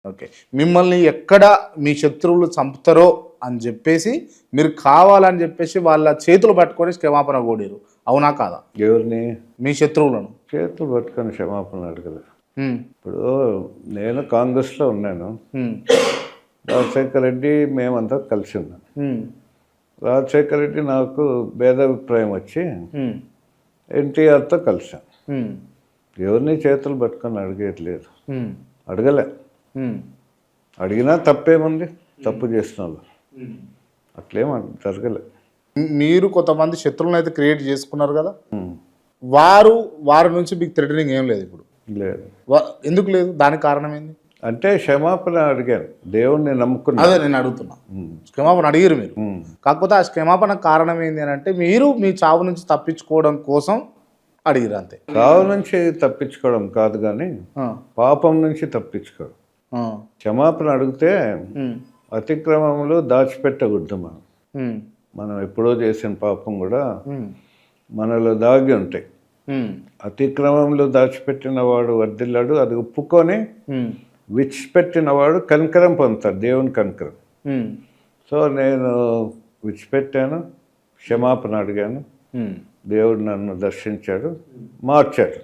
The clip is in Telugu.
ఓకే. మిమ్మల్ని ఎక్కడ మీ శత్రువులు చంపుతారో అని చెప్పేసి మీరు కావాలని చెప్పేసి వాళ్ళ చేతులు పట్టుకొని క్షమాపణ కోడిరు. అవునా కాదా? ఎవరిని? మీ శత్రువులను. చేతులు పట్టుకొని క్షమాపణ అడగలేదు. హ్మ్. ఇప్పుడు నేను కాంగ్రెస్లో ఉన్నాను, హ్మ్. రాజశేఖర రెడ్డి మేమంతా కలిసి ఉన్నాం. హ్మ్. రాజశేఖర రెడ్డి నాకు భేదాభిప్రాయం వచ్చి హ్మ్. ఎన్టీఆర్తో కలిసాం. హ్మ్. ఎవరిని చేతులు పట్టుకొని అడిగేయట్లేదు, హ్మ్. అడగలే. హ్మ్. అడిగినా తప్పేముంది, తప్పు చేసిన వాళ్ళు అట్లేం జరగలే. మీరు కొంతమంది శత్రువులను అయితే క్రియేట్ చేసుకున్నారు కదా, ఉమ్. వారి నుంచి మీకు థ్రెటనింగ్ ఏం లేదు ఇప్పుడు? లేదు. ఎందుకు లేదు? దానికి కారణం ఏంది? అంటే క్షమాపణ అడిగాను, దేవుణ్ణి నమ్ముకున్నా. అదే నేను అడుగుతున్నా. క్షమాపణ అడిగారు మీరు, కాకపోతే ఆ క్షమాపణ కారణం ఏంది అని అంటే మీరు మీ చావు నుంచి తప్పించుకోవడం కోసం అడిగిరు అంతే. చావు నుంచి తప్పించుకోవడం కాదు, కానీ పాపం నుంచి తప్పించుకోవడం. క్షమాపణ అడిగితే అతిక్రమంలో దాచిపెట్టకూడదు. మనం ఎప్పుడో చేసిన పాపం కూడా మనలో దాగి ఉంటాయి. అతిక్రమంలో దాచిపెట్టిన వాడు వర్ధిల్లాడు, అది ఒప్పుకొని విడిచిపెట్టిన వాడు కనికరం పొందుతాడు, దేవుని కనికరం. సో నేను విడిచిపెట్టాను, క్షమాపణ అడిగాను, దేవుడు నన్ను దర్శించాడు, మార్చాడు.